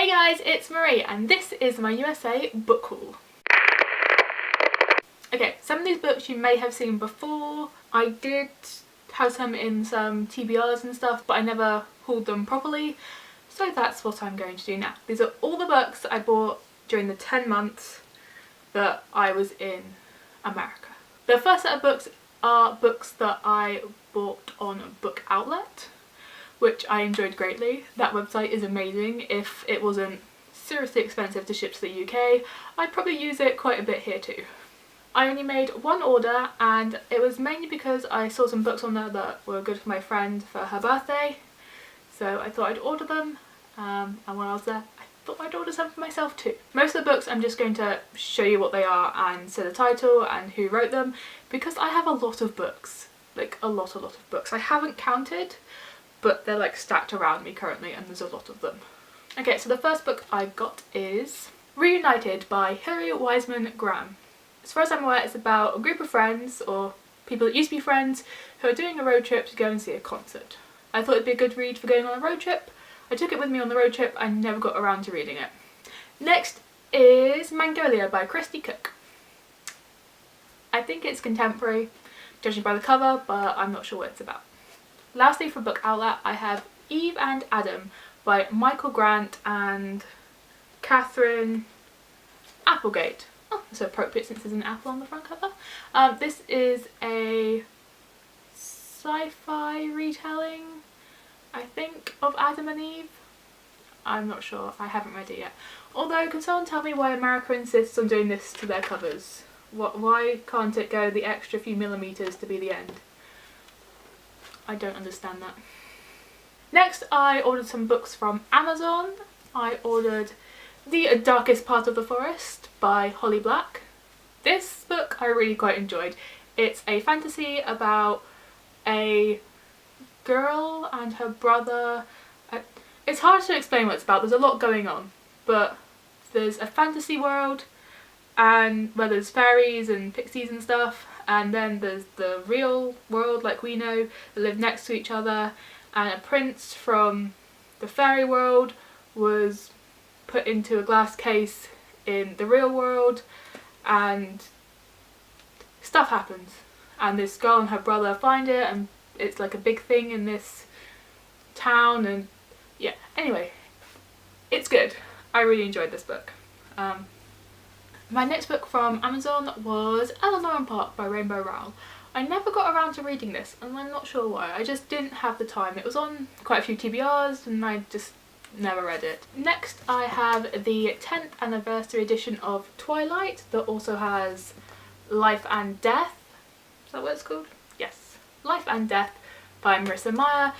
Hey guys, it's Marie and this is my USA book haul. Okay, some of these books you may have seen before. I did have some in some TBRs and stuff, but I never hauled them properly. So that's what I'm going to do now. These are all the books that I bought during the 10 months that I was in America. The first set of books are books that I bought on Book Outlet, which I enjoyed greatly. That website is amazing. If it wasn't seriously expensive to ship to the UK, I'd probably use it quite a bit here too. I only made one order and it was mainly because I saw some books on there that were good for my friend for her birthday. So I thought I'd order them, and when I was there I thought I'd order some for myself too. Most of the books I'm just going to show you what they are and say the title and who wrote them, because I have a lot of books. Like a lot of books. I haven't counted, but they're like stacked around me currently and there's a lot of them. Okay, so the first book I got is Reunited by Hilary Wiseman Graham. As far as I'm aware, it's about a group of friends, or people that used to be friends, who are doing a road trip to go and see a concert. I thought it'd be a good read for going on a road trip. I took it with me on the road trip. I never got around to reading it. Next is Magnolia by Christy Cook. I think it's contemporary, judging by the cover, but I'm not sure what it's about. Lastly, for Book Outlet, I have Eve and Adam by Michael Grant and Catherine Applegate. Oh, that's appropriate since there's an apple on the front cover. This is a sci-fi retelling, I think, of Adam and Eve. I'm not sure, I haven't read it yet. Although, can someone tell me why America insists on doing this to their covers? Why can't it go the extra few millimetres to be the end? I don't understand that. Next, I ordered some books from Amazon. I ordered The Darkest Part of the Forest by Holly Black. This book I really quite enjoyed. It's a fantasy about a girl and her brother. It's hard to explain what it's about, there's a lot going on, but there's a fantasy world and where there's fairies and pixies and stuff, and then there's the real world like we know that live next to each other, and a prince from the fairy world was put into a glass case in the real world and stuff happens, and this girl and her brother find it and it's like a big thing in this town, and yeah, anyway, it's good. I really enjoyed this book. My next book from Amazon was Eleanor and Park by Rainbow Rowell. I never got around to reading this and I'm not sure why. I just didn't have the time. It was on quite a few TBRs and I just never read it. Next I have the 10th anniversary edition of Twilight that also has Life and Death. Is that what it's called? Yes. Life and Death by Marissa Meyer.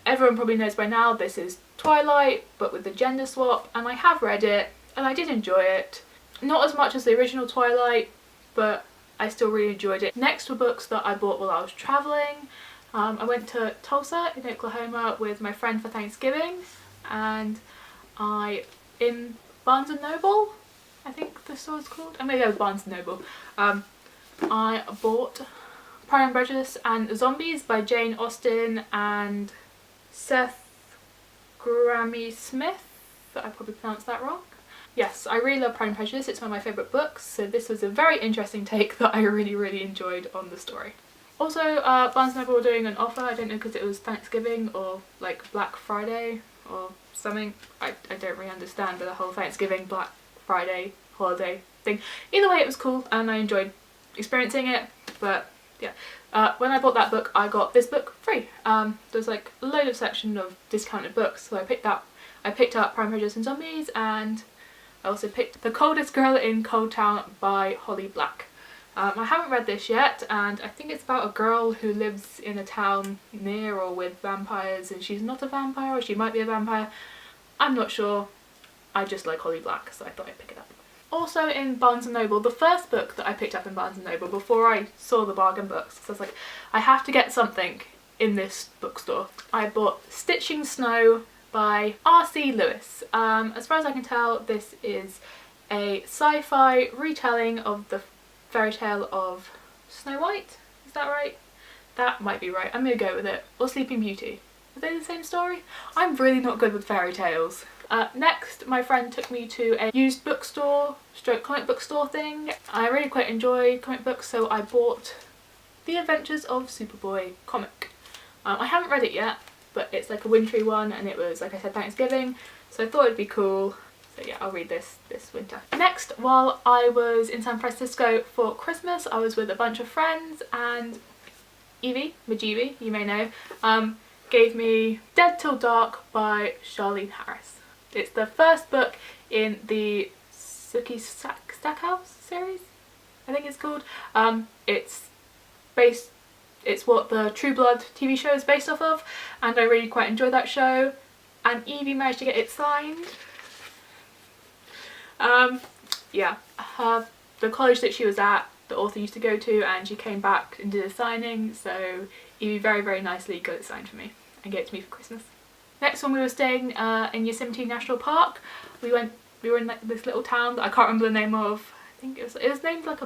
Everyone probably knows by now this is Twilight but with the gender swap, and I have read it and I did enjoy it. Not as much as the original Twilight, but I still really enjoyed it. Next were books that I bought while I was travelling. I went to Tulsa in Oklahoma with my friend for Thanksgiving, and in Barnes & Noble, I think the store's called, maybe it was Barnes & Noble, I bought Pride and Prejudice and Zombies by Jane Austen and Seth Grammy Smith. I probably pronounced that wrong. Yes, I really love Pride and Prejudice, it's one of my favourite books, so this was a very interesting take that I really enjoyed on the story. Also, Barnes & Noble were doing an offer, I don't know because it was Thanksgiving or like Black Friday or something. I don't really understand the whole Thanksgiving, Black Friday holiday thing. Either way, it was cool and I enjoyed experiencing it, but yeah. When I bought that book, I got this book free. There's like a load of section of discounted books, so I picked up Pride and Prejudice and Zombies, and I also picked The Coldest Girl in Cold Town by Holly Black. I haven't read this yet, and I think it's about a girl who lives in a town near or with vampires, and she's not a vampire, or she might be a vampire. I'm not sure. I just like Holly Black, so I thought I'd pick it up. Also in Barnes & Noble, the first book that I picked up in Barnes & Noble before I saw the bargain books, so I was like, I have to get something in this bookstore. I bought Stitching Snow by R.C. Lewis. As far as I can tell, this is a sci-fi retelling of the fairy tale of Snow White. Is that right? That might be right. I'm gonna go with it. Or Sleeping Beauty. Are they the same story? I'm really not good with fairy tales. Next, my friend took me to a used bookstore, stroke comic book store thing. I really quite enjoy comic books, so I bought The Adventures of Superboy comic. I haven't read it yet, but it's like a wintry one, and it was, like I said, Thanksgiving, so I thought it'd be cool. So yeah, I'll read this winter. Next, while I was in San Francisco for Christmas, I was with a bunch of friends, and Evie, mjeeby, you may know, gave me Dead Till Dark by Charlene Harris. It's the first book in the Sookie Stackhouse series, I think it's called. It's what the True Blood TV show is based off of, and I really quite enjoyed that show, and Evie managed to get it signed. Yeah, the college that she was at, the author used to go to, and she came back and did a signing, so Evie very, very nicely got it signed for me and gave it to me for Christmas. Next, when we were staying in Yosemite National Park, we were in like this little town that I can't remember the name of. I think it was named like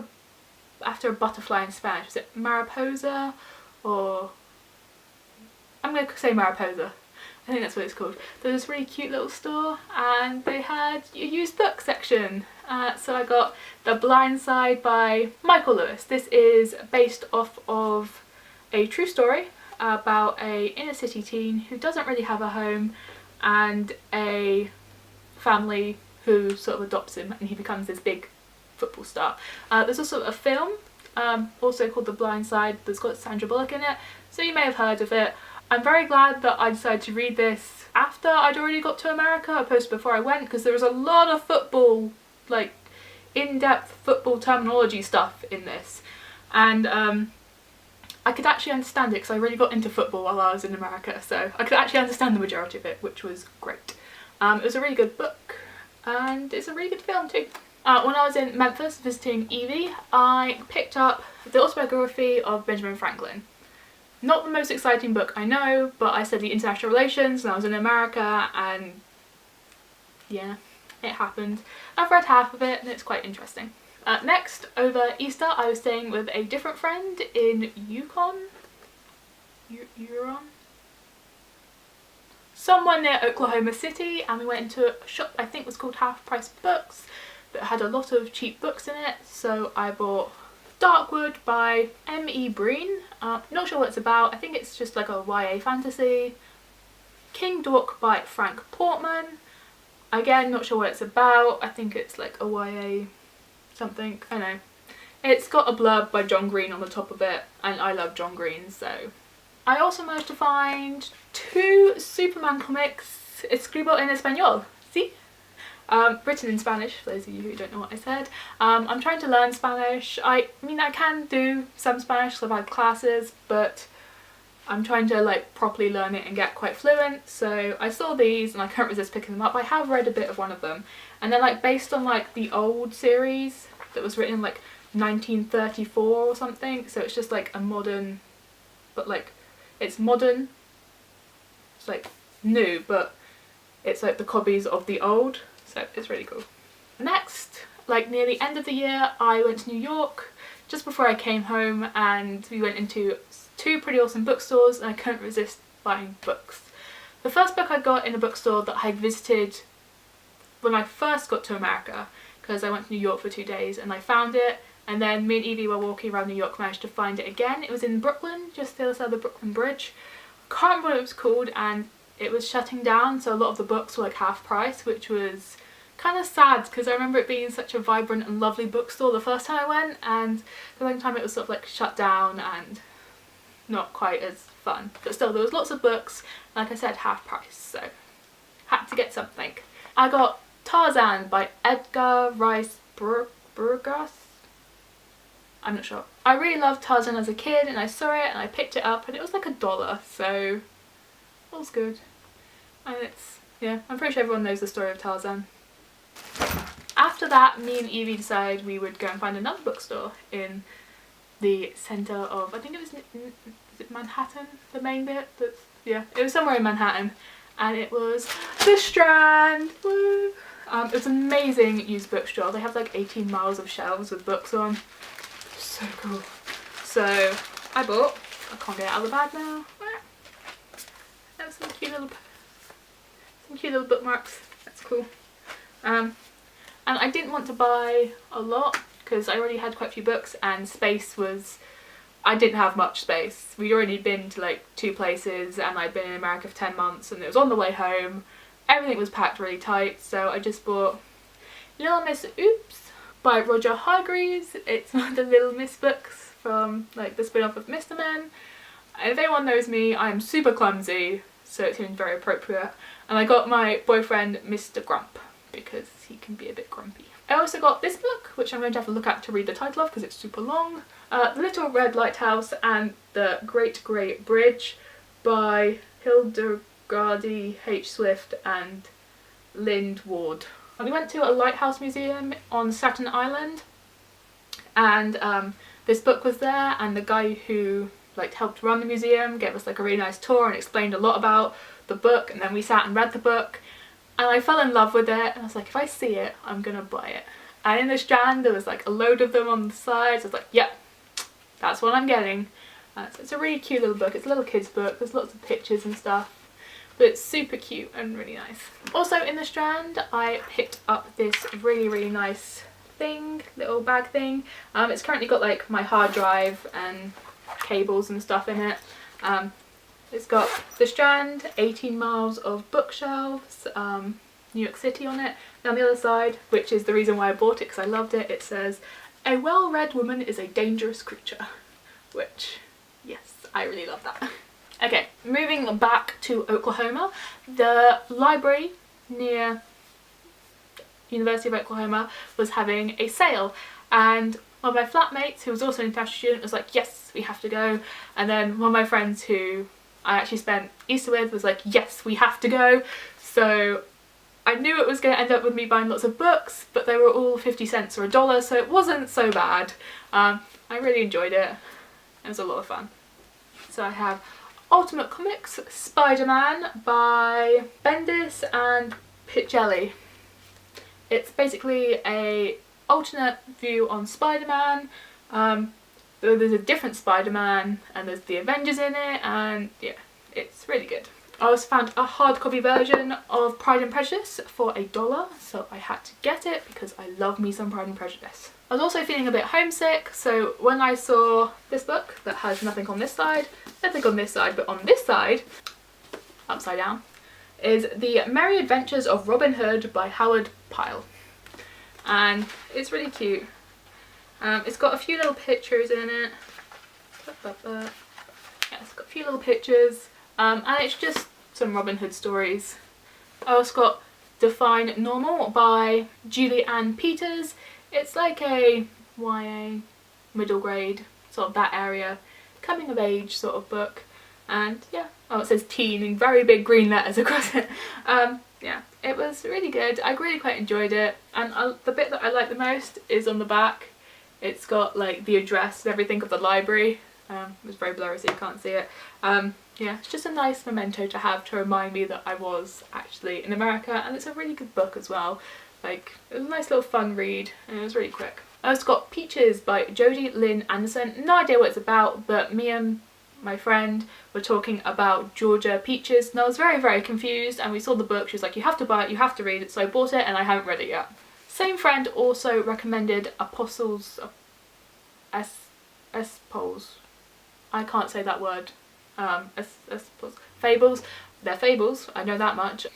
after a butterfly in Spanish. Was it Mariposa, or I'm gonna say Mariposa. I think that's what it's called. There was this really cute little store, and they had a used book section. So I got The Blind Side by Michael Lewis. This is based off of a true story about a inner city teen who doesn't really have a home, and a family who sort of adopts him, and he becomes this big football star. There's also a film also called The Blind Side that's got Sandra Bullock in it, so you may have heard of it. I'm very glad that I decided to read this after I'd already got to America opposed to before I went, because there was a lot of football, like in-depth football terminology stuff in this, and I could actually understand it because I really got into football while I was in America, so I could actually understand the majority of it, which was great. It was a really good book, and it's a really good film too. When I was in Memphis visiting Evie, I picked up the autobiography of Benjamin Franklin. Not the most exciting book, I know, but I studied international relations and I was in America, and yeah, it happened. I've read half of it and it's quite interesting. Next, over Easter, I was staying with a different friend in Yukon? Somewhere near Oklahoma City, and we went into a shop I think was called Half Price Books that had a lot of cheap books in it, so I bought Darkwood by mjeeby. Not sure what it's about. I think it's just like a YA fantasy. King Dork by Frank Portman. Again, not sure what it's about. I think it's like a YA something. I don't know. It's got a blurb by John Green on the top of it, and I love John Green, so. I also managed to find 2 Superman comics escrito en español. See? Written in Spanish, for those of you who don't know what I said. I'm trying to learn Spanish. I mean, I can do some Spanish because I've had classes, but I'm trying to like properly learn it and get quite fluent, so I saw these and I can't resist picking them up. I have read a bit of one of them, and they're like based on like the old series that was written in like 1934 or something, so it's just like a modern, but like it's modern, it's like new, but it's like the copies of the old. So it's really cool. Next, like near the end of the year, I went to New York just before I came home, and we went into 2 pretty awesome bookstores, and I couldn't resist buying books. The first book I got in a bookstore that I visited when I first got to America, because I went to New York for 2 days and I found it, and then me and Evie were walking around New York, managed to find it again. It was in Brooklyn, just the other side of the Brooklyn Bridge. Can't remember what it was called, and it was shutting down, so a lot of the books were like half price, which was kind of sad because I remember it being such a vibrant and lovely bookstore the first time I went, and the second time it was sort of like shut down and not quite as fun. But still, there was lots of books, like I said, half price, so had to get something. I got Tarzan by Edgar Rice Burroughs. I'm not sure. I really loved Tarzan as a kid, and I saw it and I picked it up and it was like $1, so all's good. And it's, yeah, I'm pretty sure everyone knows the story of Tarzan. After that, me and Evie decided we would go and find another bookstore in the centre of, I think it was, is it Manhattan, the main bit? That's, yeah, it was somewhere in Manhattan, and it was The Strand. Woo! It was an amazing used bookstore. They have like 18 miles of shelves with books on. So cool. So I bought, I can't get it out of the bag now. There's some cute little bookmarks. That's It's cool. And I didn't want to buy a lot because I already had quite a few books, and space was, I didn't have much space. We'd already been to like 2 places, and I'd been in America for 10 months, and it was on the way home. Everything was packed really tight, so I just bought Little Miss Oops by Roger Hargreaves. It's one of the Little Miss books from like the spin-off of Mr. Men. And if anyone knows me, I'm super clumsy, so it seemed very appropriate. And I got my boyfriend Mr. Grump because he can be a bit grumpy. I also got this book, which I'm going to have to look at to read the title of because it's super long. The Little Red Lighthouse and the Great Grey Bridge by Hildegarde H. Swift and Lind Ward. We went to a lighthouse museum on Staten Island, and this book was there, and the guy who like helped run the museum gave us like a really nice tour and explained a lot about the book, and then we sat and read the book, and I fell in love with it, and I was like, if I see it, I'm gonna buy it. And in the Strand there was like a load of them on the sides. I was like, yep, that's what I'm getting. So it's a really cute little book. It's a little kids book. There's lots of pictures and stuff, but it's super cute and really nice. Also in the Strand I picked up this really nice thing, little bag thing. It's currently got like my hard drive and cables and stuff in it. It's got the Strand, 18 miles of bookshelves, New York City on it. And on the other side, which is the reason why I bought it because I loved it, it says, "A well-read woman is a dangerous creature," which, yes, I really love that. Okay, moving back to Oklahoma, the library near University of Oklahoma was having a sale, and one of my flatmates, who was also an international student, was like, yes, we have to go. And then one of my friends who I actually spent Easter with was like, yes, we have to go. So I knew it was going to end up with me buying lots of books, but they were all 50 cents or $1, so it wasn't so bad. I really enjoyed it. It was a lot of fun. So I have Ultimate Comics Spider-Man by Bendis and Pichelli. It's basically a alternate view on Spider-Man. There's a different Spider-Man, and there's the Avengers in it, and yeah, it's really good. I also found a hard copy version of Pride and Prejudice for $1, so I had to get it because I love me some Pride and Prejudice. I was also feeling a bit homesick, so when I saw this book that has nothing on this side, nothing on this side, but on this side, upside down, is The Merry Adventures of Robin Hood by Howard Pyle. And it's really cute. It's got a few little pictures in it. Yeah, it's got a few little pictures. And it's just some Robin Hood stories. I also got Define Normal by Julie Ann Peters. It's like a YA, middle grade, sort of that area, coming of age sort of book. And yeah, oh, it says teen in very big green letters across it. Yeah, it was really good. I really quite enjoyed it. And the bit that I like the most is on the back. It's got like the address and everything of the library. It was very blurry so you can't see it. Yeah, it's just a nice memento to have to remind me that I was actually in America, and it's a really good book as well. Like, it was a nice little fun read, and it was really quick. I also got Peaches by Jodie Lynn Anderson. No idea what it's about, but me and my friend were talking about Georgia peaches, and I was very confused, and we saw the book. She was like, you have to buy it, you have to read it, so I bought it, and I haven't read it yet. Same friend also recommended Apostles, Espos. I can't say that word. Fables. They're fables, I know that much.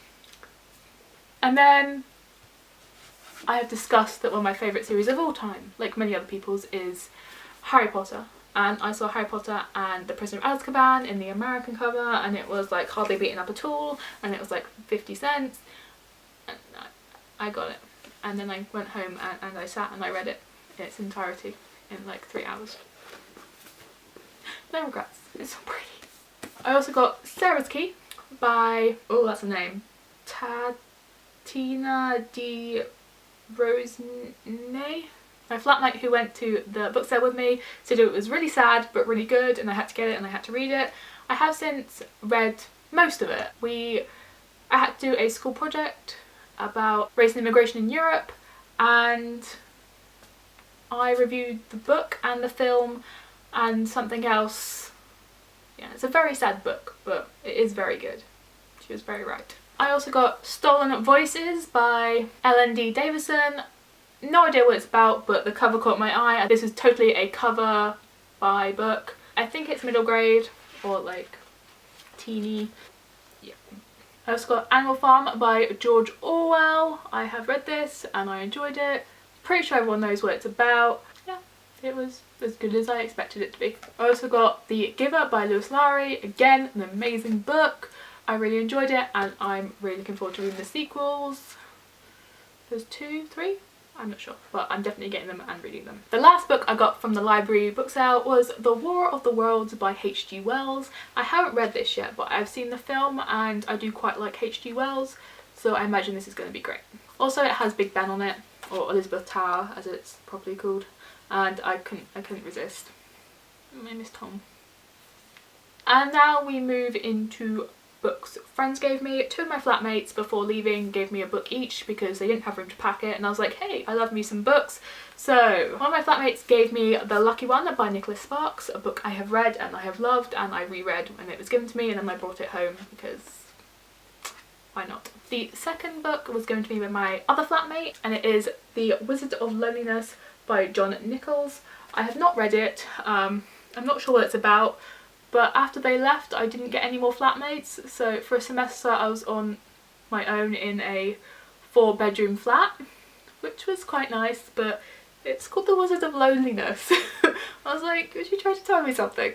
And then I have discussed that one of my favourite series of all time, like many other people's, is Harry Potter. And I saw Harry Potter and the Prisoner of Azkaban in the American cover, and it was like hardly beaten up at all, and it was like 50 cents. And I got it. And then I went home and I sat and I read it in its entirety in like 3 hours. No regrets. It's so pretty. I also got Sarah's Key by, oh that's a name, Tatina Di Rosne. My flatmate who went to the book sale with me said it was really sad but really good, and I had to get it and I had to read it. I have since read most of it. I had to do a school project about race and immigration in Europe, and I reviewed the book and the film and something else. Yeah, it's a very sad book, but it is very good. She was very right. I also got Stolen Voices by Ellen D. Davison. No idea what it's about, but the cover caught my eye. This is totally a cover by book. I think it's middle grade or like teeny. Yeah. I also got Animal Farm by George Orwell. I have read this and I enjoyed it. Pretty sure everyone knows what it's about. Yeah, it was as good as I expected it to be. I also got The Giver by Lewis Lowry. Again, an amazing book. I really enjoyed it and I'm really looking forward to reading the sequels. There's 2, 3? I'm not sure, but I'm definitely getting them and reading them. The last book I got from the library book sale was The War of the Worlds by H.G. Wells. I haven't read this yet, but I've seen the film and I do quite like H.G. Wells, so I imagine this is going to be great. Also, it has Big Ben on it, or Elizabeth Tower as it's properly called, and I couldn't resist. I miss Tom. And now we move into books friends gave me. 2 of my flatmates before leaving gave me a book each because they didn't have room to pack it, and I was like, hey, I love me some books. So one of my flatmates gave me The Lucky One by Nicholas Sparks, a book I have read and I have loved and I reread when it was given to me, and then I brought it home because why not? The second book was given to me by my other flatmate, and it is The Wizard of Loneliness by John Nichols. I have not read it. I'm not sure what it's about. But after they left, I didn't get any more flatmates, so for a semester I was on my own in a 4-bedroom flat, which was quite nice, but it's called The Wizard of Loneliness. I was like, would you try to tell me something?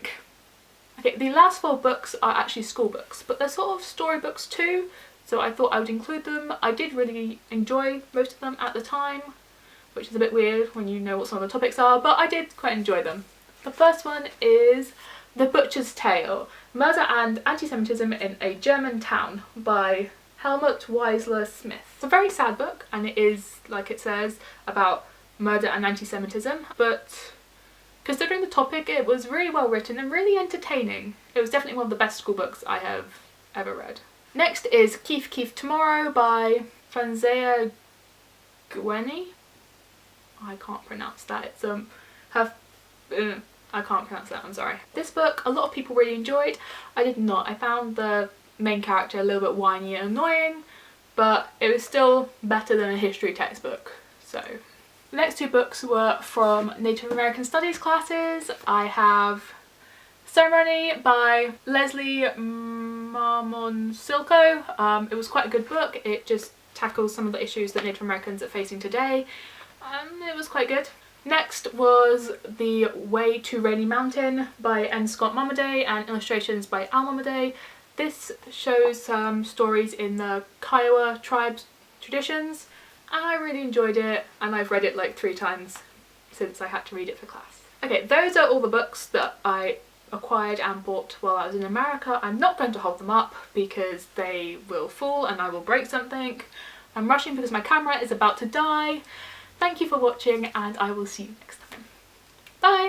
Okay, the last 4 books are actually school books, but they're sort of storybooks too, so I thought I would include them. I did really enjoy most of them at the time, which is a bit weird when you know what some of the topics are, but I did quite enjoy them. The first one is The Butcher's Tale, Murder and Anti-Semitism in a German Town by Helmut Weisler Smith. It's a very sad book, and it is, like it says, about murder and anti-Semitism, but considering the topic, it was really well written and really entertaining. It was definitely one of the best school books I have ever read. Next is Keef Keef Tomorrow by Franzea Gwenny. I can't pronounce that. It's I can't pronounce that, I'm sorry. This book, a lot of people really enjoyed. I did not. I found the main character a little bit whiny and annoying, but it was still better than a history textbook, so. The next 2 books were from Native American Studies classes. I have Ceremony by Leslie Marmon-Silko. It was quite a good book. It just tackles some of the issues that Native Americans are facing today. It was quite good. Next was The Way to Rainy Mountain by N. Scott Momaday and illustrations by Al Momaday. This shows some stories in the Kiowa tribe's traditions, and I really enjoyed it, and I've read it like 3 times since I had to read it for class. Okay, those are all the books that I acquired and bought while I was in America. I'm not going to hold them up because they will fall and I will break something. I'm rushing because my camera is about to die. Thank you for watching, and I will see you next time. Bye!